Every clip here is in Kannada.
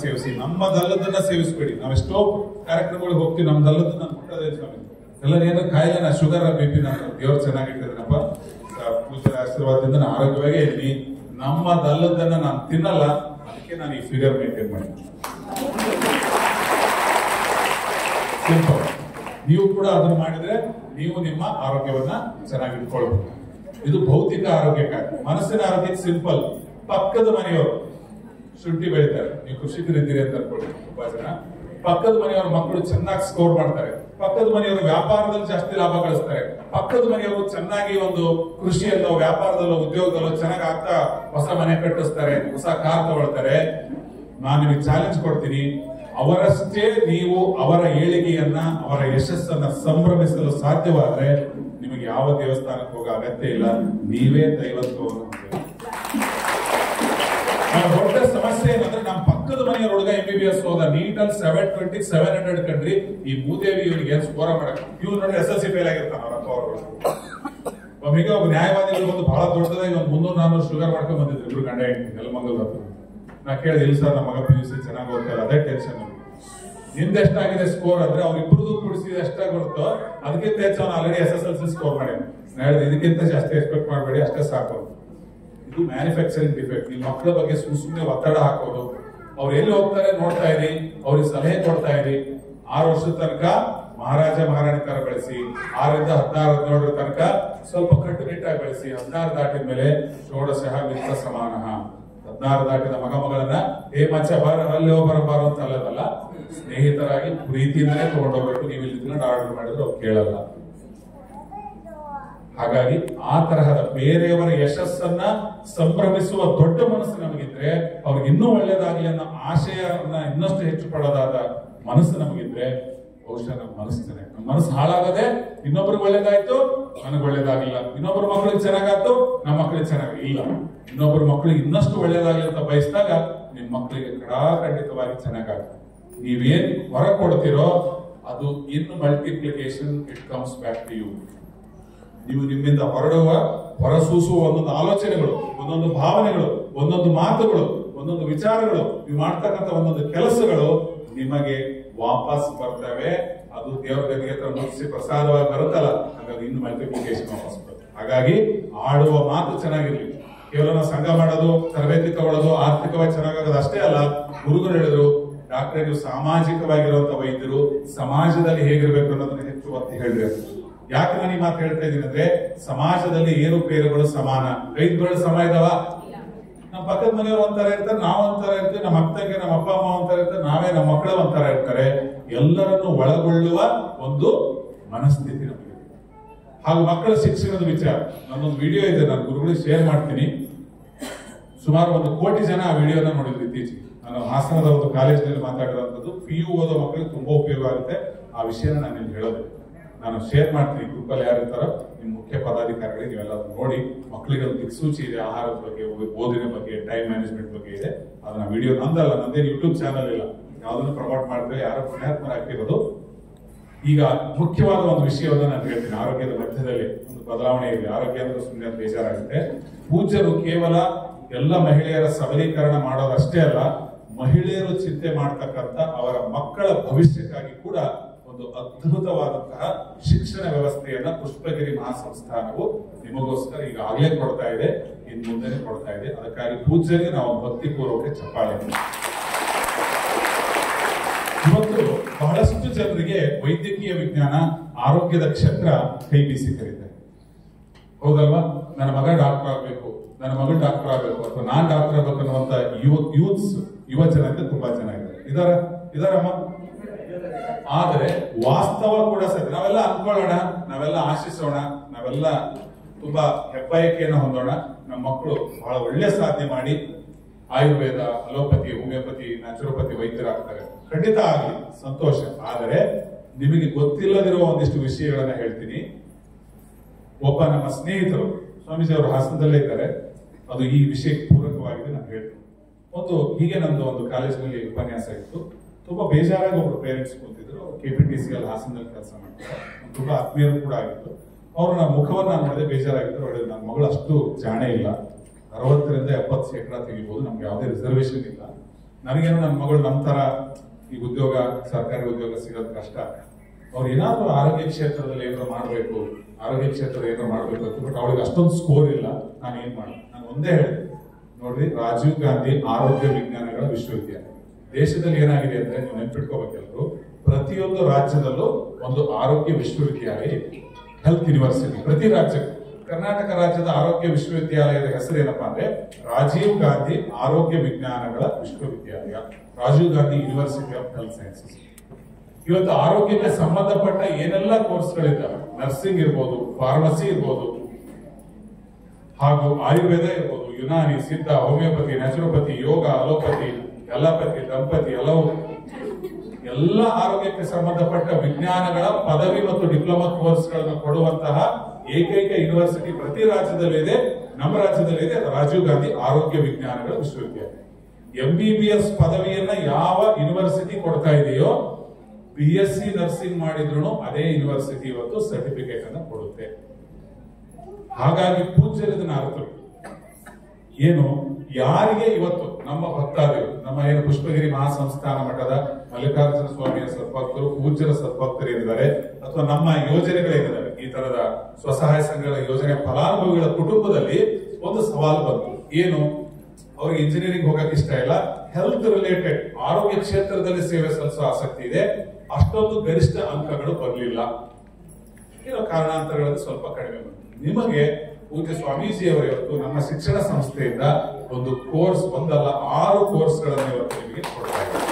ಸೇವಿಸಿ, ನಮ್ಮದಲ್ಲದನ್ನ ಸೇವಿಸಬೇಡಿ. ನಾವೆಷ್ಟೋ ಕಾರ್ಯಕ್ರಮಗಳಿಗೆ ಹೋಗ್ತೀವಿ, ನಮ್ದಲ್ಲದನ್ನ ಮುಟ್ಟೋದೇ ಸ್ವಾಮಿ. ಎಲ್ಲರೇನು ಕಾಯಿಲೆ, ಶುಗರ್, BP, ದೇವ್ರು ಚೆನ್ನಾಗಿಟ್ಟಿದ್ರಪ್ಪ, ಪೂಜೆ ಆಶೀರ್ವಾದದಿಂದ ನಾನು ಆರೋಗ್ಯವಾಗೇ ಇದ್ದೀನಿ. ನಮ್ಮದಲ್ಲದನ್ನ ನಾನು ತಿನ್ನಲ್ಲ, ಅದಕ್ಕೆ ನಾನು ಈ ಫಿಗರ್ ಮೇಂಟೈನ್ ಮಾಡಿ. ಸಿಂಪಲ್. ನೀವು ಕೂಡ ಅದನ್ನು ಮಾಡಿದ್ರೆ ನೀವು ನಿಮ್ಮ ಆರೋಗ್ಯವನ್ನ ಚೆನ್ನಾಗಿಟ್ಕೊಳ್ಬಹುದು. ಇದು ಭೌತಿಕ ಆರೋಗ್ಯಕ್ಕಾಗಿ. ಮನಸ್ಸಿನ ಆರೋಗ್ಯಕ್ಕೆ ಸಿಂಪಲ್. ಪಕ್ಕದ ಮನೆಯವರು ಶುಂಠಿ ಬೆಳಿತಾರೆ, ನೀವು ಕೃಷಿಕರಿದ್ದೀರಿ ಅಂತ ಅನ್ಕೊಳ್ಳಿ. ತುಂಬಾ ಜನ ಪಕ್ಕದ ಮನೆಯವ್ರ ಮಕ್ಕಳು ಚೆನ್ನಾಗಿ ಸ್ಕೋರ್ ಮಾಡ್ತಾರೆ, ಪಕ್ಕದ ಮನೆಯವರು ವ್ಯಾಪಾರದಲ್ಲಿ ಜಾಸ್ತಿ ಲಾಭ ಗಳಿಸ್ತಾರೆ, ಪಕ್ಕದ ಮನೆಯವರು ಚೆನ್ನಾಗಿ ಒಂದು ಕೃಷಿಯಲ್ಲೋ ವ್ಯಾಪಾರದಲ್ಲೋ ಉದ್ಯೋಗದಲ್ಲೋ ಚೆನ್ನಾಗಿ ಆಗ್ತಾ ಹೊಸ ಮನೆ ಕಟ್ಟಿಸ್ತಾರೆ, ಹೊಸ ಕಾರ್ ತಗೊಳ್ತಾರೆ. ನಾನು ನಿಮಗೆ ಚಾಲೆಂಜ್ ಕೊಡ್ತೀನಿ, ಅವರಷ್ಟೇ ನೀವು ಅವರ ಏಳಿಗೆಯನ್ನ, ಅವರ ಯಶಸ್ಸನ್ನ ಸಂಭ್ರಮಿಸಲು ಸಾಧ್ಯವಾದ್ರೆ ನಿಮಗೆ ಯಾವ ದೇವಸ್ಥಾನಕ್ಕೆ ಹೋಗೋ ಅಗತ್ಯ ಇಲ್ಲ, ನೀವೇ ದೈವತ್ವವನ್ನು. ದೊಡ್ಡ ಸಮಸ್ಯೆ ಏನಂದ್ರೆ ನಮ್ಮ ಪಕ್ಕದ ಮನೆಯ ಹುಡುಗ MBBS ಹೋದ, ನೀಟಲ್ಲಿ 720 700 ಕಂಡ್ರಿ. ಈ ಭೂದೇವಿ ಇವನಿಗೆ ಏನ್ ಸ್ಕೋರ ಮಾಡಕ್, ಇವ್ರು ನೋಡಿ SSC ಫೇಲ್ ಆಗಿರ್ತಾನ ಅವರಪ್ಪ ಅವರು. ಒಮ್ಮಿಗೆ ಒಬ್ಬ ನ್ಯಾಯವಾದಿಗಳು ಬಂದು ಬಹಳ ದೊಡ್ಡದಾಗಿ ಒಂದು 300-400 ಶುಗರ್ ಮಾಡ್ಕೊಂಡ್ ಬಂದಿದ್ರು ಇಬ್ರು ಗಂಡ ಹೆಂಡತಿ ನೆಲಮಂಗಲ ಹತ್ರ. ನಾ ಕೇಳಿದೆ, ಇಲ್ಲ ಸರ್ ನಮ್ಮ ಮಗ PUC ಚೆನ್ನಾಗಿ ಹೋಗ್ತಾರೆ, ಅದೇ ಟೆನ್ಷನ್. ನಿಮ್ದೆಷ್ಟಾಗಿದೆ ಸ್ಕೋರ್ ಅಂದ್ರೆ ಅವ್ರಿಬ್ರದ್ದು ಕೂಡಿಸಿ ಎಷ್ಟಾಗಿ ಬರುತ್ತೋ ಅದಕ್ಕಿಂತ ಹೆಚ್ಚು ಅವ್ನು ಆಲ್ರೆಡಿ SSLC ಸ್ಕೋರ್ ಮಾಡಿ. ನಾ ಹೇಳಿದೆ, ಇದಕ್ಕಿಂತ ಜಾಸ್ತಿ ಎಕ್ಸ್ಪೆಕ್ಟ್ ಮಾಡಬೇಡಿ, ಅಷ್ಟೇ ಸಾಕು. ಇದು ಮ್ಯಾನುಫ್ಯಾಕ್ಚರಿಂಗ್ ಡಿಫೆಕ್ಟ್. ನಿಮ್ಮ ಮಕ್ಕಳ ಬಗ್ಗೆ ಸುಮ್ಮನೆ ಒತ್ತಡ ಹಾಕೋದು, ಅವ್ರು ಎಲ್ಲಿ ಹೋಗ್ತಾರೆ ನೋಡ್ತಾ ಇರಿ, ಅವ್ರಿಗೆ ಸಲಹೆ ಕೊಡ್ತಾ ಇರಿ. 6 ವರ್ಷದ ತನಕ ಮಹಾರಾಜ ಮಹಾರಾಣಿ ತರ ಬೆಳೆಸಿ, 6ರಿಂದ 16 17 ತನಕ ಸ್ವಲ್ಪ ಕಟ್ಟುನಿಟ್ಟಾಗಿ ಬೆಳೆಸಿ. 16 ದಾಟಿದ ಮೇಲೆ ಷೋಡಶಃ ಮಿತ್ರ ಸಮಾನ. 16 ದಾಟಿದ ಮಗಳನ್ನ ಮಚ್ಚ ಬಾರ ಅಲ್ಲಿ ಬರಬಾರ ಅಂತ ಅಲ್ಲದಲ್ಲ, ಸ್ನೇಹಿತರಾಗಿ ಪ್ರೀತಿಯಿಂದಲೇ ತಗೊಂಡೋಗ್ಬೇಕು. ನೀವು ಇಲ್ಲಿ ಆರ್ಡರ್ ಮಾಡಿದ್ರೆ ಅವ್ರು ಕೇಳಲ್ಲ. ಹಾಗಾಗಿ ಆ ತರಹದ ಬೇರೆಯವರ ಯಶಸ್ಸನ್ನ ಸಂಭ್ರಮಿಸುವ ದೊಡ್ಡ ಮನಸ್ಸು ನಮಗಿದ್ರೆ, ಅವ್ರಿಗೆ ಇನ್ನೂ ಒಳ್ಳೇದಾಗಲಿ ಅನ್ನೋ ಆಶಯವನ್ನ ಇನ್ನಷ್ಟು ಹೆಚ್ಚು ಪಡೋದಾದ ಮನಸ್ಸು ನಮಗಿದ್ರೆ, ಬಹುಶಃ ನಮ್ಮ ಮನಸ್ಸು ನಮ್ಮ ಮನಸ್ಸು ಹಾಳಾಗದೆ ಇನ್ನೊಬ್ರಿಗೆ ಒಳ್ಳೇದಾಯ್ತು ನನಗೆ ಒಳ್ಳೇದಾಗಿಲ್ಲ, ಇನ್ನೊಬ್ಬರ ಮಕ್ಕಳಿಗೆ ಚೆನ್ನಾಗಾಯ್ತು ನಮ್ಮ ಮಕ್ಕಳಿಗೆ ಚೆನ್ನಾಗಿಲ್ಲ, ಇನ್ನೊಬ್ಬರ ಮಕ್ಕಳಿಗೆ ಇನ್ನಷ್ಟು ಒಳ್ಳೇದಾಗಲಿ ಅಂತ ಬಯಸಿದಾಗ ನಿಮ್ ಮಕ್ಕಳಿಗೆ ಖಂಡಿತವಾಗಿ ಚೆನ್ನಾಗಾಗುತ್ತೆ. ನೀವೇನ್ ಹೊರ ಕೊಡ್ತೀರೋ ಅದು in multiplication it comes back to you. ನೀವು ನಿಮ್ಮಿಂದ ಹೊರಸೂಸುವ ಒಂದೊಂದು ಆಲೋಚನೆಗಳು, ಒಂದೊಂದು ಭಾವನೆಗಳು, ಒಂದೊಂದು ಮಾತುಗಳು, ಒಂದೊಂದು ವಿಚಾರಗಳು, ನೀವು ಮಾಡ್ತಕ್ಕಂಥ ಒಂದೊಂದು ಕೆಲಸಗಳು ನಿಮಗೆ ವಾಪಸ್ ಬರ್ತವೆ. ಅದು ದೇವರ ಗದಿಗೆ ಮುಗಿಸಿ ಪ್ರಸಾದವಾಗಿ ಬರುತ್ತಲ್ಲ, ಹಾಗಾಗಿ ಇನ್ನು ಮಲ್ಟಿಪ್ಲಿಕೇಶನ್ ವಾಪಸ್ ಬರುತ್ತೆ. ಹಾಗಾಗಿ ಆಡುವ ಮಾತು ಚೆನ್ನಾಗಿರ್ಲಿ. ಕೇವಲ ನಾವು ಸಂಘ ಮಾಡೋದು, ತರಬೇತಿ ತಗೊಳ್ಳೋದು, ಆರ್ಥಿಕವಾಗಿ ಚೆನ್ನಾಗೋದು ಅಷ್ಟೇ ಅಲ್ಲ. ಗುರುಗಳು ಹೇಳಿದ್ರು, ಡಾಕ್ಟರ್ ನೀವು ಸಾಮಾಜಿಕವಾಗಿರುವಂತ ವೈದ್ಯರು, ಸಮಾಜದಲ್ಲಿ ಹೇಗಿರ್ಬೇಕು ಅನ್ನೋದನ್ನ ಹೆಚ್ಚು ಒತ್ತಿ ಹೇಳಿದ್ರು. ಯಾಕೆ ನಾನು ಈ ಮಾತು ಹೇಳ್ತಾ ಇದ್ದೀನಿ ಅಂದ್ರೆ, ಸಮಾಜದಲ್ಲಿ ಏರುಪೇರುಗಳು ಸಮಾನ, ಕೈಗಳು ಸಮ ಇದಾವ. ನಮ್ಮ ಪಕ್ಕದ ಮನೆಯವರು ಒಂಥರ ಇರ್ತಾರೆ, ನಾವು ಒಂಥರ ಇರ್ತೀವಿ, ನಮ್ಮ ಅಕ್ಕಗೆ ನಮ್ಮ ಅಪ್ಪ ಅಮ್ಮ ಒಂಥರ ಇರ್ತಾರೆ, ನಾವೇ ನಮ್ಮ ಮಕ್ಕಳು ಒಂಥರ ಇರ್ತಾರೆ. ಎಲ್ಲರನ್ನು ಒಳಗೊಳ್ಳುವ ಒಂದು ಮನಸ್ಥಿತಿ ನಮಗೆ. ಹಾಗೂ ಮಕ್ಕಳ ಶಿಕ್ಷಣದ ವಿಚಾರ, ನನ್ನೊಂದು ವಿಡಿಯೋ ಇದೆ, ನಾನು ಗುರುಗಳಿಗೆ ಶೇರ್ ಮಾಡ್ತೀನಿ. ಸುಮಾರು 1 ಕೋಟಿ ಜನ ಆ ವಿಡಿಯೋನ ನೋಡಿದ್ರು ಇತ್ತೀಚೆಗೆ. ನಾನು ಹಾಸನದ ಒಂದು ಕಾಲೇಜಿನಲ್ಲಿ ಮಾತಾಡಿರುವಂತದ್ದು. PU ಓದೋ ಮಕ್ಕಳಿಗೆ ತುಂಬಾ ಉಪಯೋಗ ಆಗುತ್ತೆ. ಆ ವಿಷಯನ ನಾನು ಇಲ್ಲಿ ಹೇಳೋದು, ನಾನು ಶೇರ್ ಮಾಡ್ತೀನಿ. ಗ್ರೂಪಲ್ಲಿ ಯಾರು ಇರ್ತಾರೋ ನಿಮ್ಮ ಮುಖ್ಯ ಪದಾಧಿಕಾರಿಗಳಿಗೆ ನೀವೆಲ್ಲ ನೋಡಿ, ಮಕ್ಕಳಿಗೆ ಒಂದು ದಿಕ್ಸೂಚಿ ಇದೆ, ಆಹಾರದ ಬಗ್ಗೆ, ಓದಿನ ಬಗ್ಗೆ, ಟೈಮ್ ಮ್ಯಾನೇಜ್ಮೆಂಟ್ ಬಗ್ಗೆ ಇದೆ. ಅದನ್ನ ವಿಡಿಯೋ ನಂದಲ್ಲ, ನಂದೇನು ಯೂಟ್ಯೂಬ್ ಚಾನಲ್ ಇಲ್ಲ, ಯಾವ್ದನ್ನು ಪ್ರಮೋಟ್ ಮಾಡಿದ್ರೆ ಯಾರು ಪುಣ್ಯಾತ್ಮರ ಹಾಕಿರೋದು. ಈಗ ಮುಖ್ಯವಾದ ಒಂದು ವಿಷಯವನ್ನು ನಾನು ಹೇಳ್ತೀನಿ. ಆರೋಗ್ಯದ ಮಧ್ಯದಲ್ಲಿ ಒಂದು ಬದಲಾವಣೆ ಇದೆ. ಆರೋಗ್ಯ ಅಂದ್ರೆ ಸುಮ್ಮನೆ ಬೇಜಾರಾಗುತ್ತೆ. ಪೂಜ್ಯರು ಕೇವಲ ಎಲ್ಲ ಮಹಿಳೆಯರ ಸಬಲೀಕರಣ ಮಾಡೋದಷ್ಟೇ ಅಲ್ಲ, ಮಹಿಳೆಯರು ಚಿಂತೆ ಮಾಡ್ತಕ್ಕಂಥ ಅವರ ಮಕ್ಕಳ ಭವಿಷ್ಯಕ್ಕಾಗಿ ಕೂಡ ಒಂದು ಅದ್ಭುತವಾದಂತಹ ಶಿಕ್ಷಣ ವ್ಯವಸ್ಥೆಯನ್ನ ಪುಷ್ಪಗಿರಿ ಮಹಾಸಂಸ್ಥಾನವು ನಿಮಗೋಸ್ಕರ ಈಗಾಗಲೇ ಕೊಡ್ತಾ ಇದೆ, ಇನ್ನು ಮುಂದೆ ಕೊಡ್ತಾ ಇದೆ. ಅದಕ್ಕಾಗಿ ಪೂಜ್ಯರಿಗೆ ನಾವು ಭಕ್ತಿಪೂರ್ವಕ ಚಪ್ಪಾಳೆ. ಇವತ್ತು ಬಹಳಷ್ಟು ಜನರಿಗೆ ವೈದ್ಯಕೀಯ ವಿಜ್ಞಾನ, ಆರೋಗ್ಯದ ಕ್ಷೇತ್ರ ಕೈ ಬೀಸಿ ಕರೀತಾರೆ, ಹೌದಲ್ವಾ? ನನ್ನ ಮಗ ಡಾಕ್ಟರ್ ಆಗ್ಬೇಕು, ನನ್ನ ಮಗಳು ಡಾಕ್ಟರ್ ಆಗ್ಬೇಕು, ಅಥವಾ ನಾನ್ ಡಾಕ್ಟರ್ ಆಗ್ಬೇಕು ಅನ್ನುವಂತ ಯುವ ಜನತೆ ತುಂಬಾ ಜನ ಇದಾರಮ್ಮ. ಆದರೆ ವಾಸ್ತವ ಕೂಡ ಸರಿ. ನಾವೆಲ್ಲ ಅನ್ಕೊಳ್ಳೋಣ, ನಾವೆಲ್ಲ ಆಶಿಸೋಣ, ನಾವೆಲ್ಲ ತುಂಬಾ ಹೆಬ್ಬಯಕೆಯನ್ನು ಹೊಂದೋಣ, ನಮ್ಮ ಮಕ್ಕಳು ಬಹಳ ಒಳ್ಳೆ ಸಾಧನೆ ಮಾಡಿ ಆಯುರ್ವೇದ, ಅಲೋಪತಿ, ಹೋಮಿಯೋಪತಿ, ನ್ಯಾಚುರೋಪತಿ ವೈದ್ಯರಾಗ್ತಾರೆ. ಖಂಡಿತ ಆಗಲಿ, ಸಂತೋಷ. ಆದರೆ ನಿಮಗೆ ಗೊತ್ತಿಲ್ಲದಿರುವ ಒಂದಿಷ್ಟು ವಿಷಯಗಳನ್ನ ಹೇಳ್ತೀನಿ. ಒಬ್ಬ ನಮ್ಮ ಸ್ನೇಹಿತರು, ಸ್ವಾಮೀಜಿ ಅವರು ಹಾಸನದಲ್ಲೇ ಇದ್ದಾರೆ, ಅದು ಈ ವಿಷಯಕ್ಕೆ ಪೂರಕವಾಗಿದೆ, ನಾನು ಹೇಳ್ತೀನಿ. ಹೀಗೆ ನಂದು ಒಂದು ಕಾಲೇಜಿನಲ್ಲಿ ಉಪನ್ಯಾಸ ಇತ್ತು. ತುಂಬಾ ಬೇಜಾರಾಗಿ ಒಬ್ರು ಪೇರೆಂಟ್ಸ್ ಕೂತಿದ್ರು. KPTCL ಹಾಸನದಲ್ಲಿ ಕೆಲಸ ಮಾಡ್ತಾರೆ, ತುಂಬಾ ಆತ್ಮೀಯರು ಕೂಡ ಆಗಿತ್ತು. ಅವ್ರು ನನ್ನ ಮುಖವನ್ನ ನೋಡಿದೆ, ಬೇಜಾರಾಗಿದ್ರು. ಒಳ್ಳೆದು, ನನ್ನ ಮಗಳು ಅಷ್ಟು ಜಾಣೆ ಇಲ್ಲ, 60 ರಿಂದ 70% ತೆಗಿಬಹುದು, ನಮ್ಗೆ ಯಾವುದೇ ರಿಸರ್ವೇಶನ್ ಇಲ್ಲ, ನನಗೇನು ನನ್ನ ಮಗಳು ನಮ್ಮ ತರ ಈ ಉದ್ಯೋಗ, ಸರ್ಕಾರಿ ಉದ್ಯೋಗ ಸಿಗೋದು ಕಷ್ಟ. ಅವ್ರು ಏನಾದ್ರು ಆರೋಗ್ಯ ಕ್ಷೇತ್ರದಲ್ಲಿ ಏನಾದ್ರು ಮಾಡಬೇಕು, ಆರೋಗ್ಯ ಕ್ಷೇತ್ರದಲ್ಲಿ ಏನಾದ್ರು ಮಾಡಬೇಕು ಅಂತ, ಬಟ್ ಅವಳಿಗೆ ಅಷ್ಟೊಂದು ಸ್ಕೋರ್ ಇಲ್ಲ. ನಾನು ಏನ್ ಮಾಡಿ, ನಾನು ಒಂದೇ ಹೇಳಿದೆ, ನೋಡ್ರಿ, ರಾಜೀವ್ ಗಾಂಧಿ ಆರೋಗ್ಯ ವಿಜ್ಞಾನಗಳ ವಿಶ್ವವಿದ್ಯಾಲಯ ದೇಶದಲ್ಲಿ ಏನಾಗಿದೆ ಅಂದ್ರೆ, ನೀವು ನೆನ್ಪಿಟ್ಕೋಬೇಕೆಲ್ಲರೂ, ಪ್ರತಿಯೊಂದು ರಾಜ್ಯದಲ್ಲೂ ಒಂದು ಆರೋಗ್ಯ ವಿಶ್ವವಿದ್ಯಾಲಯ ಇದೆ, ಹೆಲ್ತ್ ಯೂನಿವರ್ಸಿಟಿ. ಪ್ರತಿ ರಾಜ್ಯಕ್ಕೂ ಕರ್ನಾಟಕ ರಾಜ್ಯದ ಆರೋಗ್ಯ ವಿಶ್ವವಿದ್ಯಾಲಯದ ಹೆಸರು ಏನಪ್ಪಾ ಅಂದ್ರೆ ರಾಜೀವ್ ಗಾಂಧಿ ಆರೋಗ್ಯ ವಿಜ್ಞಾನಗಳ ವಿಶ್ವವಿದ್ಯಾಲಯ, Rajiv Gandhi university of health sciences. ಇವತ್ತು ಆರೋಗ್ಯಕ್ಕೆ ಸಂಬಂಧಪಟ್ಟ ಏನೆಲ್ಲ ಕೋರ್ಸ್ಗಳಿದ್ದಾವೆ, ನರ್ಸಿಂಗ್ ಇರ್ಬೋದು, ಫಾರ್ಮಸಿ ಇರ್ಬೋದು, ಹಾಗೂ ಆಯುರ್ವೇದ ಇರ್ಬೋದು, ಯುನಾನಿ, ಸಿದ್ಧ, ಹೋಮಿಯೋಪತಿ, ನ್ಯಾಚುರೋಪತಿ, ಯೋಗ, ಅಲೋಪತಿ, ಅಲೋಪತಿ, ದಂಪತಿ, ಹಲವು ಎಲ್ಲ ಆರೋಗ್ಯಕ್ಕೆ ಸಂಬಂಧಪಟ್ಟ ವಿಜ್ಞಾನಗಳ ಪದವಿ ಮತ್ತು ಡಿಪ್ಲೊಮಾ ಕೋರ್ಸ್ಗಳನ್ನು ಕೊಡುವಂತಹ ಏಕೈಕ ಯೂನಿವರ್ಸಿಟಿ ಪ್ರತಿ ರಾಜ್ಯದಲ್ಲಿದೆ. ನಮ್ಮ ರಾಜ್ಯದಲ್ಲಿದೆ, ಅದು ರಾಜೀವ್ ಗಾಂಧಿ ಆರೋಗ್ಯ ವಿಜ್ಞಾನಗಳ ವಿಶ್ವವಿದ್ಯಾಲಯ. MBBS ಪದವಿಯನ್ನ ಯಾವ ಯೂನಿವರ್ಸಿಟಿ ಕೊಡ್ತಾ ಇದೆಯೋ, BSc ನರ್ಸಿಂಗ್ ಮಾಡಿದ್ರು ಅದೇ ಯೂನಿವರ್ಸಿಟಿ ಇವತ್ತು ಸರ್ಟಿಫಿಕೇಟ್ ಅನ್ನು ಕೊಡುತ್ತೆ. ಹಾಗಾಗಿ ಪೂಜ್ಯರಿದನ್ನ ಅರ್ಥ ಏನು, ಯಾರಿಗೆ ಇವತ್ತು ನಮ್ಮ ಭಕ್ತಾದಿಗಳು, ನಮ್ಮ ಏನು ಪುಷ್ಪಗಿರಿ ಮಹಾಸಂಸ್ಥಾನ ಮಠದ ಮಲ್ಲಿಕಾರ್ಜುನ ಸ್ವಾಮಿಯ ಸದ್ಭಕ್ತರು, ಪೂಜ್ಯರ ಸದ್ಭಕ್ತರು ಏನಿದ್ದಾರೆ, ಅಥವಾ ನಮ್ಮ ಯೋಜನೆಗಳೇನಿದ್ದಾರೆ, ಈ ತರದ ಸ್ವಸಹಾಯ ಸಂಘಗಳ ಯೋಜನೆ ಫಲಾನುಭವಿಗಳ ಕುಟುಂಬದಲ್ಲಿ ಒಂದು ಸವಾಲು ಬಂತು. ಏನು, ಅವ್ರಿಗೆ ಇಂಜಿನಿಯರಿಂಗ್ ಹೋಗಕ್ಕೆ ಇಷ್ಟ ಇಲ್ಲ, ಹೆಲ್ತ್ ರಿಲೇಟೆಡ್ ಆರೋಗ್ಯ ಕ್ಷೇತ್ರದಲ್ಲಿ ಸೇವೆ ಸಲ್ಲಿಸೋ ಆಸಕ್ತಿ ಇದೆ, ಅಷ್ಟೊಂದು ಗರಿಷ್ಠ ಅಂಕಗಳು ಬರಲಿಲ್ಲ, ಏನೋ ಕಾರಣಾಂತರಗಳಲ್ಲಿ ಸ್ವಲ್ಪ ಕಡಿಮೆ ಬಂತು. ನಿಮಗೆ ಪೂಜ್ಯ ಸ್ವಾಮೀಜಿ ಅವರು ಇವತ್ತು ನಮ್ಮ ಶಿಕ್ಷಣ ಸಂಸ್ಥೆಯಿಂದ ಒಂದು ಕೋರ್ಸ್, ಒಂದಲ್ಲ 6 ಕೋರ್ಸ್ಗಳನ್ನು ಇವತ್ತು ನಿಮಗೆ ಕೊಡ್ತಾ ಇದ್ದಾರೆ.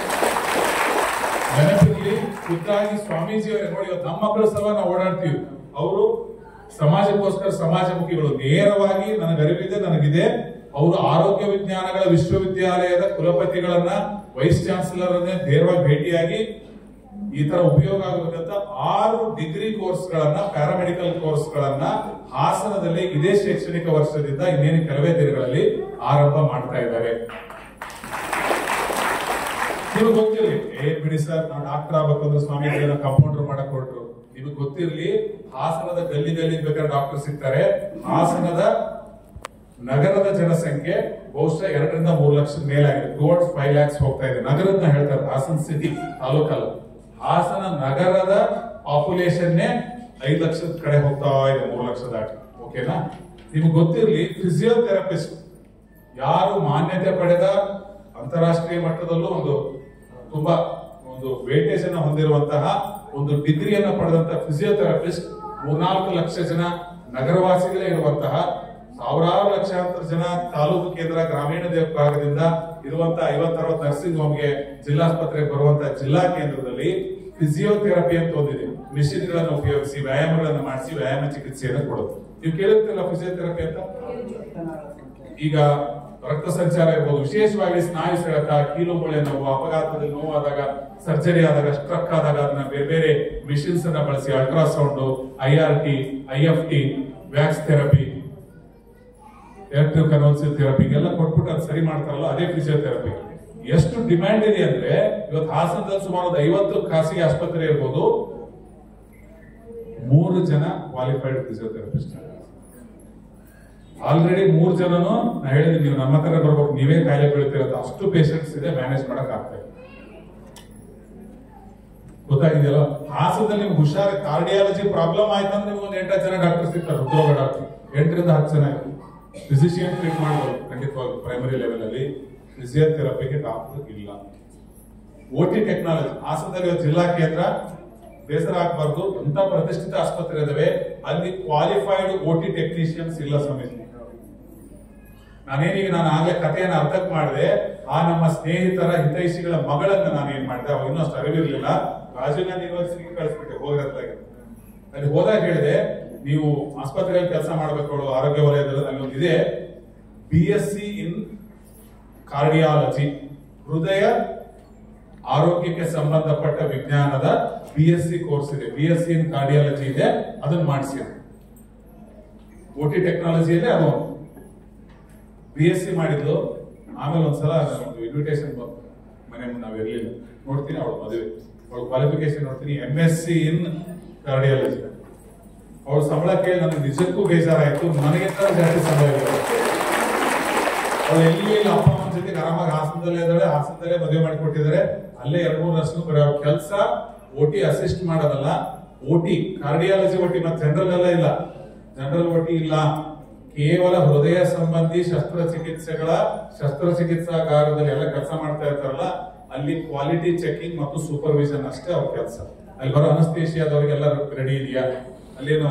ನೆನಪಿರಲಿ, ಖುದ್ದಾಗಿ ಸ್ವಾಮೀಜಿ ಅವರೇ ನೋಡಿ, ಇವತ್ತು ನಮ್ಮ ಮಕ್ಕಳ ಸಲ ನಾವು ಓಡಾಡ್ತೀವಿ, ಅವರು ಸಮಾಜಕ್ಕೋಸ್ಕರ ಸಮಾಜಮುಖಿಗಳು. ನೇರವಾಗಿ ನನಗೆ ಅರಿವಿದೆ, ನನಗಿದೆ, ಅವರು ಆರೋಗ್ಯ ವಿಜ್ಞಾನಗಳ ವಿಶ್ವವಿದ್ಯಾಲಯದ ಕುಲಪತಿಗಳನ್ನ, ವೈಸ್ ಚಾನ್ಸಲರ್ ಅನ್ನೇ ನೇರವಾಗಿ ಭೇಟಿಯಾಗಿ ಈ ತರ ಉಪಯೋಗ ಆಗಬೇಕಂತ 6 ಡಿಗ್ರಿ ಕೋರ್ಸ್ಗಳನ್ನ, ಪ್ಯಾರಾಮೆಡಿಕಲ್ ಕೋರ್ಸ್ಗಳನ್ನ ಹಾಸನದಲ್ಲಿ ಇದೇ ಶೈಕ್ಷಣಿಕ ವರ್ಷದಿಂದ ಇನ್ನೇನು ಕೆಲವೇ ದಿನಗಳಲ್ಲಿ ಆರಂಭ ಮಾಡ್ತಾ ಇದ್ದಾರೆ. ನಿಮಗೆ ಗೊತ್ತಿರಲಿ, ಬಿಡಿ ಸರ್, ನಾವು ಡಾಕ್ಟರ್ ಆಗ್ಬೇಕಂದ್ರೆ ಸ್ವಾಮೀಜಿಯನ್ನ ಕಂಪೌಂಡರ್ ಮಾಡಕ್ ಹೊರಟ್ರು. ನಿಮಗೆ ಗೊತ್ತಿರಲಿ, ಹಾಸನದ ಗಲ್ಲಿ ಬೇಕಾದ್ರೆ ಡಾಕ್ಟರ್ ಸಿಗ್ತಾರೆ. ಹಾಸನದ ನಗರದ ಜನಸಂಖ್ಯೆ ಬಹುಶಃ 2 ರಿಂದ 3 ಲಕ್ಷದ ಮೇಲಾಗಿದೆ, ಟುವರ್ಡ್ಸ್ 5 lakhs ಹೋಗ್ತಾ ಇದೆ. ನಗರದ ಹೇಳ್ತಾರೆ, ಹಾಸನ ಸಿಟಿ, ತಾಲೂಕಲ್ಲ. ಹಾಸನ ನಗರದ ಪಾಪ್ಯುಲೇಷನ್ನೇ 5 ಲಕ್ಷದ ಕಡೆ ಹೋಗ್ತಾ ಇದೆ, 3 ಲಕ್ಷ ದಾಟಿ. ಓಕೆನಾ? ನಿಮ್ಗೆ ಗೊತ್ತಿರಲಿ, ಫಿಸಿಯೋಥೆರಪಿಸ್ಟ್ ಯಾರು ಮಾನ್ಯತೆ ಪಡೆದ ಅಂತಾರಾಷ್ಟ್ರೀಯ ಮಟ್ಟದಲ್ಲೂ ತುಂಬಾ ಒಂದು ವೇಟೇಜ್ ಅನ್ನು ಹೊಂದಿರುವಂತಹ ಒಂದು ಡಿಗ್ರಿಯನ್ನ ಪಡೆದಂತ ಫಿಸಿಯೋಥೆರಪಿಸ್ಟ್ 3-4 ಲಕ್ಷ ಜನ ನಗರವಾಸಿಗಳೇ ಇರುವಂತಹ, ಸಾವಿರಾರು ಲಕ್ಷಾಂತರ ಜನ ತಾಲೂಕು ಕೇಂದ್ರ, ಗ್ರಾಮೀಣ ಭಾಗದಿಂದ ಇರುವಂತಹ 50-60 ನರ್ಸಿಂಗ್ ಹೋಮ್ಗೆ, ಜಿಲ್ಲಾಸ್ಪತ್ರೆಗೆ ಬರುವಂತಹ ಜಿಲ್ಲಾ ಕೇಂದ್ರದಲ್ಲಿ ಫಿಸಿಯೋಥೆರಪಿ ಅಂತ ಒಂದಿದೆ. ಮಿಷಿನ್ ಗಳನ್ನು ಉಪಯೋಗಿಸಿ ವ್ಯಾಯಾಮಗಳನ್ನು ಮಾಡಿಸಿ ವ್ಯಾಯಾಮ ಚಿಕಿತ್ಸೆಯನ್ನು ಕೊಡುತ್ತೆ. ನೀವು ಕೇಳುತ್ತಿಲ್ಲ ಫಿಸಿಯೋಥೆರಪಿ ಅಂತ? ಈಗ ರಕ್ತ ಸಂಚಾರ ಇರ್ಬೋದು, ವಿಶೇಷವಾಗಿ ಸ್ನಾಯು ಸೆಳೆತ, ಕೀಲು ಮೂಳೆ ನೋವು, ಅಪಘಾತದಲ್ಲಿ ನೋವಾದಾಗ, ಸರ್ಜರಿ ಆದಾಗ, ಸ್ಟ್ರಕ್ ಆದಾಗ ಅದನ್ನ ಬೇರೆ ಬೇರೆ ಮಿಷಿನ್ಸ್ ಅನ್ನ ಬಳಸಿ ultrasound, IRT, IFT, wax therapy, electric convulsive therapy ಎಲ್ಲ ಕೊಟ್ಬಿಟ್ಟು ಅದು ಸರಿ ಮಾಡ್ತಾರಲ್ಲ, ಅದೇ ಫಿಸಿಯೋಥೆರಪಿ. ಎಷ್ಟು ಡಿಮ್ಯಾಂಡ್ ಇದೆ ಅಂದ್ರೆ, ಇವತ್ತು ಹಾಸನದಲ್ಲಿ ಸುಮಾರು 50 ಖಾಸಗಿ ಆಸ್ಪತ್ರೆ ಇರ್ಬೋದು, 3 ಜನ ಕ್ವಾಲಿಫೈಡ್ ಫಿಸಿಯೋಥೆರಪಿಸ್ಟ್. ಆಲ್ರೆಡಿ 3 ಜನನು ನಾ ಹೇಳಿದ್ರೆ, ನೀವು ನಮ್ಮ ಹತ್ರ ಬರ್ಬೇಕು, ನೀವೇ ಕಾಯಿಲೆ ಬೀಳ್ತಿರತ್ತ, ಅಷ್ಟು ಪೇಷಂಟ್ಸ್ ಇದೆ, ಮ್ಯಾನೇಜ್ ಮಾಡಕ್ ಆಗ್ತದೆ. ಗೊತ್ತಾಗಿದೆಯಲ್ಲ? ಹಾಸನದಲ್ಲಿ ನಿಮ್ಗೆ ಹುಷಾರ ಕಾರ್ಡಿಯಾಲಜಿ ಪ್ರಾಬ್ಲಮ್ ಆಯ್ತಂದ್ರೆ ನಿಮ್ಗೆ ಒಂದು 8 ಜನ ಡಾಕ್ಟರ್ ಸಿಗ್ತಾರೆ, ಹೃದ್ರೋಗ ಡಾಕ್ಟರ್ 8 ರಿಂದ 10 ಜನ ಫಿಸಿಷಿಯನ್ ಟ್ರೀಟ್ ಮಾಡಬಹುದು. ಖಂಡಿತವಾಗಿ ಪ್ರೈಮರಿ ಲೆವೆಲ್ ಅಲ್ಲಿ ಫಿಸಿಯೋಥೆರಪಿಗೆ ಡಾಕ್ಟರ್ ಇಲ್ಲ. OT ಟೆಕ್ನಾಲಜಿ ಹಾಸನದಲ್ಲಿ ಜಿಲ್ಲಾ ಕೇಂದ್ರ, ಬೇಸರ ಆಗಬಾರ್ದು, ಅಂತ ಪ್ರತಿಷ್ಠಿತ ಆಸ್ಪತ್ರೆ ಇದಾವೆ, ಅಲ್ಲಿ ಕ್ವಾಲಿಫೈಡ್ OT ಟೆಕ್ನಿಷಿಯನ್ಸ್ ಇಲ್ಲ ಸಮೇತ. ನಾನು ಆಗ್ಲೇ ಕಥೆಯನ್ನು ಅರ್ಥಕ್ಕೆ ಮಾಡಿದೆ. ಆ ನಮ್ಮ ಸ್ನೇಹಿತರ ಹಿತೈಷಿಗಳ ಮಗಳನ್ನ ನಾನು ಏನ್ ಮಾಡಿದೆ, ಅವಾಗ ಇನ್ನೂ ಅಷ್ಟು ಅರಿವಿರ್ಲಿಲ್ಲ, ರಾಜೀವ್ ಗಾಂಧಿ ಯೂನಿವರ್ಸಿಟಿಗೆ ಕಳಿಸ್ಬಿಟ್ಟೆ ಹೋಗಿರತ್ತಾಗಿ. ಅಲ್ಲಿ ಹೋದಾಗ ಹೇಳಿದೆ, ನೀವು ಆಸ್ಪತ್ರೆಯಲ್ಲಿ ಕೆಲಸ ಮಾಡಬೇಕು, ಆರೋಗ್ಯ ವಲಯದಲ್ಲಿ ಅಲ್ಲಿ ಒಂದಿದೆ, BSc ಇನ್ ಕಾರ್ಡಿಯಾಲಜಿ, ಹೃದಯ ಆರೋಗ್ಯಕ್ಕೆ ಸಂಬಂಧಪಟ್ಟ ವಿಜ್ಞಾನದ BSc ಕೋರ್ಸ್ ಇದೆ, BSc ಇನ್ ಕಾರ್ಡಿಯಾಲಜಿ ಇದೆ, ಅದನ್ನ ಮಾಡಿಸಿ. OT ಟೆಕ್ನಾಲಜಿಯಲ್ಲಿ ಅದು BSc ಮಾಡಿದ್ಲು. ಆಮೇಲೆ ಒಂದ್ಸಲ ಒಂದು ಇನ್ವಿಟೇಷನ್ ಬಂತು, ಮನೆ ಮುಂದೆ ನಾವು ಇರ್ಲಿಲ್ಲ, ನೋಡ್ತೀನಿ ಅವಳು ಮದುವೆ, ಅವಳು ಕ್ವಾಲಿಫಿಕೇಶನ್ ನೋಡ್ತೀನಿ, MSc ಇನ್ ಕಾರ್ಡಿಯಾಲಜಿ. ಅವಳು ಸಂಬಳ ಕೇಳಿ ನನಗೆ ನಿಜಕ್ಕೂ ಬೇಜಾರಾಯ್ತು, ನನಗಿಂತ ಜಾಸ್ತಿ ಸಂಬಳ ಇಲ್ಲ. ಅವಳು ಎಲ್ಲಿ ಅಪ್ಪ ಜೊತೆಗೆ ಆರಾಮಾಗಿ ಹಾಸನದಲ್ಲೇ ಇದ್ದಾಳೆ, ಹಾಸನದಲ್ಲೇ ಮದುವೆ ಮಾಡಿಕೊಟ್ಟಿದ್ದಾರೆ. ಅಲ್ಲೇ 2-3 ನರ್ಸ್ಗಳು ಬರೀ ಅವ್ರ ಕೆಲಸ ಓಟಿ ಅಸಿಸ್ಟ್ ಮಾಡೋದಲ್ಲ, ಓಟಿ ಕಾರ್ಡಿಯಾಲಜಿ ಓಟಿ, ಮತ್ತೆ ಜನರಲ್ ಎಲ್ಲ ಇಲ್ಲ, ಜನರಲ್ ಓಟಿ ಇಲ್ಲ, ಕೇವಲ ಹೃದಯ ಸಂಬಂಧಿ ಶಸ್ತ್ರಚಿಕಿತ್ಸಾಗಾರದಲ್ಲಿ ಎಲ್ಲ ಕೆಲಸ ಮಾಡ್ತಾ ಇರ್ತಾರಲ್ಲ, ಅಲ್ಲಿ ಕ್ವಾಲಿಟಿ ಚೆಕಿಂಗ್ ಮತ್ತು ಸೂಪರ್ವಿಷನ್ ಅಷ್ಟೇ ಅವ್ರ ಕೆಲಸ. ಅಲ್ಲಿ ಬರೋ ಅನಸ್ತೇಶಿಯಾದವರಿಗೆಲ್ಲ ರೆಡಿ ಇದೆಯಾ, ಅಲ್ಲೇನು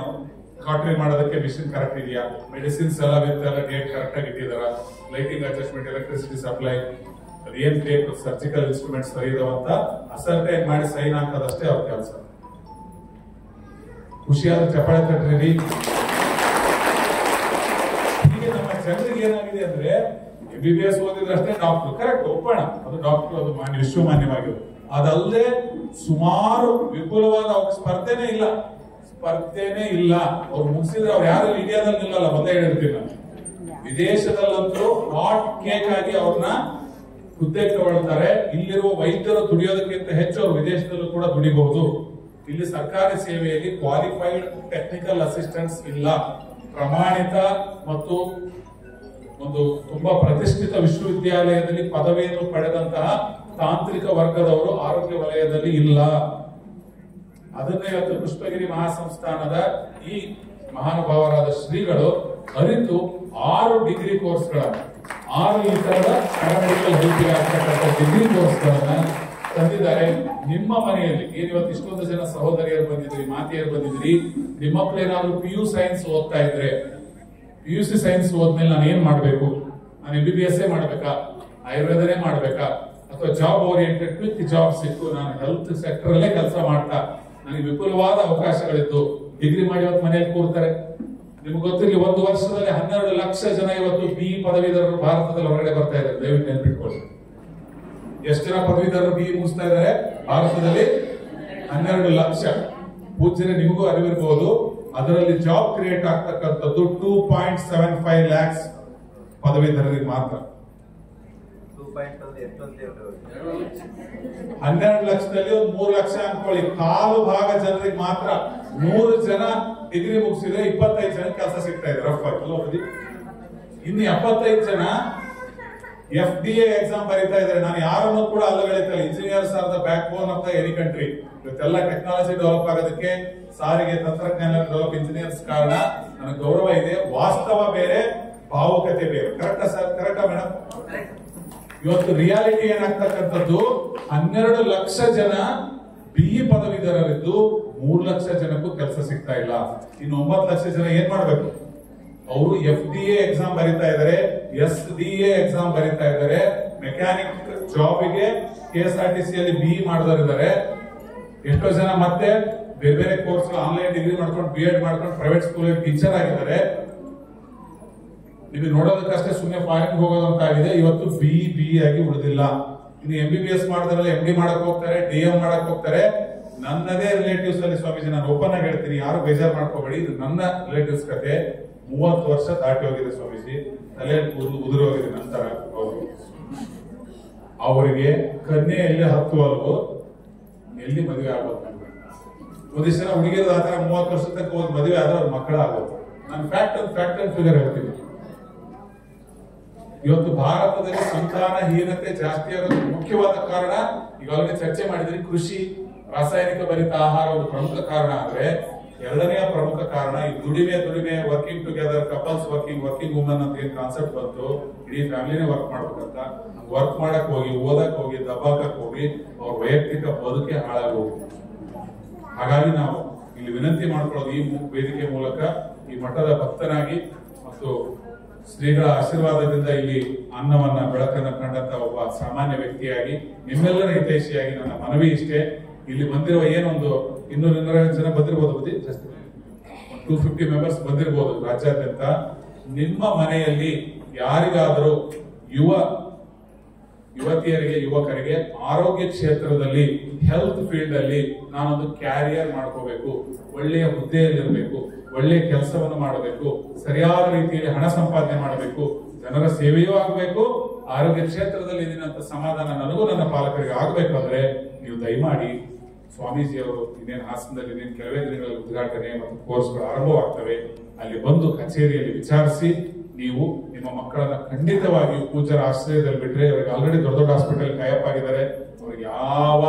ಕಾಟ್ರಿ ಮಾಡೋದಕ್ಕೆ ಮಿಷಿನ್ ಕರೆಕ್ಟ್ ಇದೆಯಾ, ಮೆಡಿಸಿನ್ಸ್ ಎಲ್ಲ ಎಲ್ಲ ಡೇಟ್ ಕರೆಕ್ಟ್ ಆಗಿ ಇಟ್ಟಿದಾರ, ಲೈಟಿಂಗ್ ಅಡ್ಜಸ್ಟ್ಮೆಂಟ್, ಎಲೆಕ್ಟ್ರಿಸಿಟಿ ಸಪ್ಲೈ, ಏನ್ ಬೇಕು, ಸರ್ಜಿಕಲ್ ಇನ್ಸ್ಟ್ರೂಮೆಂಟ್ಸ್ ಸರಿ ಇದಾವಂತ ಅಸರ್ಟೈನ್ ಮಾಡಿ ಸೈನ್ ಹಾಕೋದಷ್ಟೇ ಅವ್ರ ಕೆಲಸ. ಖುಷಿಯಾದ ಚಪ್ಪಾಳೆ ತಟ್ರಿ. ಹೀಗೆ ನಮ್ಮ ಜನರಿಗೆ ಏನಾಗಿದೆ ಅಂದ್ರೆ MBBS ಓದಿದ್ರಷ್ಟೇ ಡಾಕ್ಟರ್, ಕರೆಕ್ಟ್ ಒಪ್ಪೋಣ, ಅದು ಡಾಕ್ಟರ್, ಅದು ವಿಶ್ವಮಾನ್ಯವಾಗಿರೋದು. ಅದಲ್ಲದೆ ಸುಮಾರು ವಿಪುಲವಾದ ಸ್ಪರ್ಧೆನೇ ಇಲ್ಲ. ಅವ್ರು ಮುಗಿಸಿದ್ರೆ ಅವ್ರು ಯಾರು ಇಂಡಿಯಾದಲ್ಲಿ ನಿಲ್ಲಲ್ಲ, ಮೊದಲೇ ಹೇಳಿರ್ತೀನಿ ನಾನು. ವಿದೇಶದಲ್ಲಂತೂ ಹಾಟ್ ಕೇಕ್ ಆಗಿ ಅವ್ರನ್ನ ಹುದ್ದೆಗೆ ತಗೊಳ್ತಾರೆ. ಇಲ್ಲಿರುವ ವೈದ್ಯರು ದುಡಿಯೋದಕ್ಕಿಂತ ಹೆಚ್ಚು ಅವರು ವಿದೇಶದಲ್ಲೂ ಕೂಡ ದುಡಿಬಹುದು. ಇಲ್ಲಿ ಸರ್ಕಾರಿ ಸೇವೆಯಲ್ಲಿ ಕ್ವಾಲಿಫೈಡ್ ಟೆಕ್ನಿಕಲ್ ಅಸಿಸ್ಟೆಂಟ್ಸ್ ಇಲ್ಲ. ಪ್ರಮಾಣಿತ ಮತ್ತು ಒಂದು ತುಂಬಾ ಪ್ರತಿಷ್ಠಿತ ವಿಶ್ವವಿದ್ಯಾಲಯದಲ್ಲಿ ಪದವಿಯನ್ನು ಪಡೆದಂತಹ ತಾಂತ್ರಿಕ ವರ್ಗದವರು ಆರೋಗ್ಯ ವಲಯದಲ್ಲಿ ಇಲ್ಲ. ಅದನ್ನೇ ಇವತ್ತು ಪುಷ್ಪಗಿರಿ ಮಹಾಸಂಸ್ಥಾನದ ಈ ಮಹಾನುಭಾವರಾದ ಶ್ರೀಗಳು ಅರಿತು 6 ಡಿಗ್ರಿ ಕೋರ್ಸ್ಗಳನ್ನ, 6 ಈ ತರದ ಪ್ಯಾರಾಮೆಡಿಕಲ್ ಹೆಲ್ತ್ಗೆ ಆಗ್ತಕ್ಕಂಥ ಡಿಗ್ರಿ ಕೋರ್ಸ್ಗಳನ್ನ ತಂದಿದ್ದಾರೆ. ನಿಮ್ಮ ಮನೆಯಲ್ಲಿ ಏನಿವತ್ತು ಇಷ್ಟೊಂದು ಜನ ಸಹೋದರಿಯರು ಬಂದಿದ್ರಿ, ಮಾತೆಯರು ಬಂದಿದ್ರಿ, ನಿಮ್ಮ ಮಕ್ಕಳೇನಾದ್ರೂ PU ಸೈನ್ಸ್ ಓದ್ತಾ ಇದ್ರೆ, PUC ಸೈನ್ಸ್ ಹೋದ್ಮೇಲೆ ನಾನು ಏನ್ ಮಾಡ್ಬೇಕು, ನಾನು MBBS ಮಾಡ್ಬೇಕಾ, ಆಯುರ್ವೇದನೇ ಮಾಡ್ಬೇಕಾ, ಅಥವಾ ಜಾಬ್ ಓರಿಯೆಂಟೆಡ್ ಕ್ವಿಕ್ ಜಾಬ್ ಸಿಕ್ಕು ನಾನು ಹೆಲ್ತ್ ಸೆಕ್ಟರ್ ಅಲ್ಲೇ ಕೆಲಸ ಮಾಡ್ತಾ ನನಗೆ ವಿಪುಲವಾದ ಅವಕಾಶಗಳಿತ್ತು, ಡಿಗ್ರಿ ಮಾಡಿ ಇವತ್ತು ಮನೆಯಲ್ಲಿ ಕೂರ್ತಾರೆ. ನಿಮ್ಗೆ ಗೊತ್ತಿರಲಿ, 1 ವರ್ಷದಲ್ಲಿ 12 ಲಕ್ಷ ಜನ ಇವತ್ತು BE ಪದವೀಧರರು ಭಾರತದಲ್ಲಿ ಹೊರಗಡೆ ಬರ್ತಾ ಇದ್ದಾರೆ. ದಯವಿಟ್ಟು ನೆನ್ಪಿಟ್ಕೊಳ್ಳಿ, ಎಷ್ಟು ಜನ ಪದವೀಧರರು BE ಮುಗಿಸ್ತಾ ಇದ್ದಾರೆ ಭಾರತದಲ್ಲಿ? 12 ಲಕ್ಷ. ಪೂಜ್ಯರೇ, ನಿಮಗೂ ಅರಿವಿರಬಹುದು, ಅದರಲ್ಲಿ ಜಾಬ್ ಕ್ರಿಯೇಟ್ ಆಗ್ತಕ್ಕಂಥದ್ದು 2.75 lakhs ಪದವೀಧರರಿಗೆ ಮಾತ್ರ. 12 ಲಕ್ಷದಲ್ಲಿ 3 ಲಕ್ಷ ಅನ್ಕೊಳ್ಳಿ, ಕಾಲು ಭಾಗ ಜನರಿಗೆ ಮಾತ್ರ. 100 ಜನ ಡಿಗ್ರಿ ಮುಗಿಸಿದ್ರೆ 25 ಜನ ಕೆಲಸ ಸಿಗ್ತಾ ಇದೆ ರಫ್ ಆಗಿ. ಇನ್ನು 75 ಜನ FDA ಎಕ್ಸಾಮ್ ಬರೀತಾ ಇದ್ದಾರೆ. ನಾನು ಯಾರನ್ನೂ ಕೂಡ ಅಲ್ಲಗಳಿಲ್ಲ. Engineers are the backbone of the any country. ಇವತ್ತೆಲ್ಲ ಟೆಕ್ನಾಲಜಿ ಡೆವಲಪ್ ಆಗೋದಕ್ಕೆ, ಸಾರಿಗೆ ತಂತ್ರಜ್ಞಾನ ಡೆವಲಪ್, ಇಂಜಿನಿಯರ್ಸ್ ಕಾರಣ. ನನಗೆ ಗೌರವ ಇದೆ. ವಾಸ್ತವ ಬೇರೆ, ಭಾವುಕತೆ ಬೇರೆ. ಕರೆಕ್ಟಾ ಸರ್? ಕರೆಕ್ಟಾ ಮೇಡಮ್? ಇವತ್ತು ರಿಯಾಲಿಟಿ ಏನಾಗ್ತಕ್ಕಂಥದ್ದು, 12 ಲಕ್ಷ ಜನ BE ಪದವೀಧರರಿದ್ದು 3 ಲಕ್ಷ ಜನಕ್ಕೂ ಕೆಲಸ ಸಿಗ್ತಾ ಇಲ್ಲ. ಇನ್ನು 9 ಲಕ್ಷ ಜನ ಏನ್ ಮಾಡ್ಬೇಕು? ಅವರು FDA ಎಕ್ಸಾಮ್ ಬರೀತಾ ಇದ್ದಾರೆ, SDA ಎಕ್ಸಾಮ್ ಬರೀತಾ ಇದ್ದಾರೆ, ಮೆಕ್ಯಾನಿಕ್ ಜಾಬ್ಗೆ KSRTC ಅಲ್ಲಿ BE ಮಾಡಿದವರಿದ್ದಾರೆ. ಎಷ್ಟೋ ಜನ ಮತ್ತೆ ಬೇರೆ ಬೇರೆ ಕೋರ್ಸ್ ಆನ್ಲೈನ್ ಡಿಗ್ರಿ ಮಾಡ್ಕೊಂಡು B.Ed ಮಾಡ್ಕೊಂಡು ಪ್ರೈವೇಟ್ ಸ್ಕೂಲ್ ಟೀಚರ್ ಆಗಿದ್ದಾರೆ. ನಿಮಗೆ ನೋಡೋದಕ್ಕಷ್ಟೇ ಸುಮ್ಮನೆ ಫಾರಿನ್ ಹೋಗೋದು ಅಂತ ಆಗಿದೆ. ಇವತ್ತು BE ಆಗಿ ಉಳಿದಿಲ್ಲ. ಇನ್ನು MBBS ಮಾಡಿದ್ರಲ್ಲಿ MD ಮಾಡಕ್ ಹೋಗ್ತಾರೆ, DM ಮಾಡಕ್ ಹೋಗ್ತಾರೆ. ನನ್ನದೇ ರಿಲೇಟಿವ್ಸ್ ಅಲ್ಲಿ ಸ್ವಾಮೀಜಿ, ನಾನು ಓಪನ್ ಆಗಿ ಹೇಳ್ತೀನಿ, ಯಾರು ಬೇಜಾರು ಮಾಡ್ಕೋಬೇಡಿ, ಇದು ನನ್ನ ರಿಲೇಟಿವ್ಸ್ ಕತೆ. 30 ವರ್ಷ ದಾಟಿ ಹೋಗಿದೆ ಸ್ವಾಮೀಜಿ, ತಲೆ ಉದುರಿ ಹೋಗಿದೆ. ನಂತರ ಅವರಿಗೆ ಕನ್ಯೆ ಎಲ್ಲಿ ಹತ್ತುವಲ್ವೋ ಎಲ್ಲಿ ಮದುವೆ ಆಗೋದು. ಒಂದಿಷ್ಟು ಜನ ಹುಡುಗಿಯರು ಆತರ 30 ವರ್ಷ ತನಕ ಹೋಗಿ ಮದುವೆ ಆದ್ರೆ ಅವ್ರ ಮಕ್ಕಳ ಆಗೋದು. ನಾನು ಫ್ಯಾಕ್ಟ್ ಅಂಡ್ ಫಿಗರ್ ಹೇಳ್ತೀನಿ. ಇವತ್ತು ಭಾರತದಲ್ಲಿ ಸಂತಾನಹೀನತೆ ಜಾಸ್ತಿ ಆಗೋದಕ್ಕೆ ಮುಖ್ಯವಾದ ಕಾರಣ, ಈಗಾಗಲೇ ಚರ್ಚೆ ಮಾಡಿದ್ರಿ, ಕೃಷಿ, ರಾಸಾಯನಿಕ ಭರಿತ ಆಹಾರ ಒಂದು ಪ್ರಮುಖ ಕಾರಣ. ಆದ್ರೆ ಎರಡನೆಯ ಪ್ರಮುಖ ಕಾರಣ ಈ ದುಡಿಮೆ, working together, couples working woman ಅಂತ ಏನ್ ಕಾನ್ಸೆಪ್ಟ್ ಬಂತು, ಇಡೀ ಫ್ಯಾಮಿಲಿನೇ ವರ್ಕ್ ಮಾಡ್ಬೇಕಂತ. ವರ್ಕ್ ಮಾಡಕ್ ಹೋಗಿ, ಓದಕ್ ಹೋಗಿ, ದಬ್ಬಾಕಕ್ ಹೋಗಿ ಅವ್ರ ವೈಯಕ್ತಿಕ ಬದುಕೆ ಹಾಳಾಗಿ ಹೋಗಿ. ಹಾಗಾಗಿ ನಾವು ಇಲ್ಲಿ ವಿನಂತಿ ಮಾಡ್ಕೊಳ್ಳೋದು, ಈ ವೇದಿಕೆ ಮೂಲಕ ಈ ಮಠದ ಭಕ್ತನಾಗಿ ಮತ್ತು ಶ್ರೀಗಳ ಆಶೀರ್ವಾದದಿಂದ ಇಲ್ಲಿ ಅನ್ನವನ್ನ ಬೆಳಕನ್ನ ಕಂಡಂತ ಒಬ್ಬ ಸಾಮಾನ್ಯ ವ್ಯಕ್ತಿಯಾಗಿ, ನಿಮ್ಮೆಲ್ಲರ ಹಿತೈಷಿಯಾಗಿ ನನ್ನ ಮನವಿ ಇಷ್ಟೇ. ಇಲ್ಲಿ ಬಂದಿರುವ ಏನೊಂದು 200-250 ಜನ ಬಂದಿರಬಹುದು, 250 ಮೆಂಬರ್ಸ್ ಬಂದಿರಬಹುದು ರಾಜ್ಯಾದ್ಯಂತ. ನಿಮ್ಮ ಮನೆಯಲ್ಲಿ ಯಾರಿಗಾದರೂ ಯುವತಿಯರಿಗೆ, ಯುವಕರಿಗೆ ಆರೋಗ್ಯ ಕ್ಷೇತ್ರದಲ್ಲಿ, ಹೆಲ್ತ್ ಫೀಲ್ಡ್ ಅಲ್ಲಿ ನಾನೊಂದು ಕ್ಯಾರಿಯರ್ ಮಾಡ್ಕೋಬೇಕು, ಒಳ್ಳೆಯ ಹುದ್ದೆಯಲ್ಲಿರಬೇಕು, ಒಳ್ಳೆಯ ಕೆಲಸವನ್ನು ಮಾಡಬೇಕು, ಸರಿಯಾದ ರೀತಿಯಲ್ಲಿ ಹಣ ಸಂಪಾದನೆ ಮಾಡಬೇಕು, ಜನರ ಸೇವೆಯೂ ಆಗಬೇಕು, ಆರೋಗ್ಯ ಕ್ಷೇತ್ರದಲ್ಲಿ ಇದನ್ನಂತ ಸಮಾಧಾನ ನನಗೂ ನನ್ನ ಪಾಲಕರಿಗೆ ಆಗಬೇಕು ಅಂದ್ರೆ ನೀವು ದಯಮಾಡಿ ಸ್ವಾಮೀಜಿಯವರು ಇನ್ನೇನು ಹಾಸನದಲ್ಲಿ ಕೆಲವೇ ದಿನಗಳಲ್ಲಿ ಉದ್ಘಾಟನೆ ಮತ್ತು ಕೋರ್ಸ್ಗಳು ಆರಂಭವಾಗ್ತವೆ, ಅಲ್ಲಿ ಬಂದು ಕಚೇರಿಯಲ್ಲಿ ವಿಚಾರಿಸಿ ನೀವು ನಿಮ್ಮ ಮಕ್ಕಳನ್ನ ಖಂಡಿತವಾಗಿಯೂ ಪೂಜ್ಯರ ಆಶ್ರಯದಲ್ಲಿ ಬಿಟ್ರೆ, ಅವರಿಗೆ ಆಲ್ರೆಡಿ ದೊಡ್ಡ ದೊಡ್ಡ ಹಾಸ್ಪಿಟಲ್ ಕಾಯಪ್ಪ ಆಗಿದ್ದಾರೆ. ಅವ್ರಿಗೆ ಯಾವ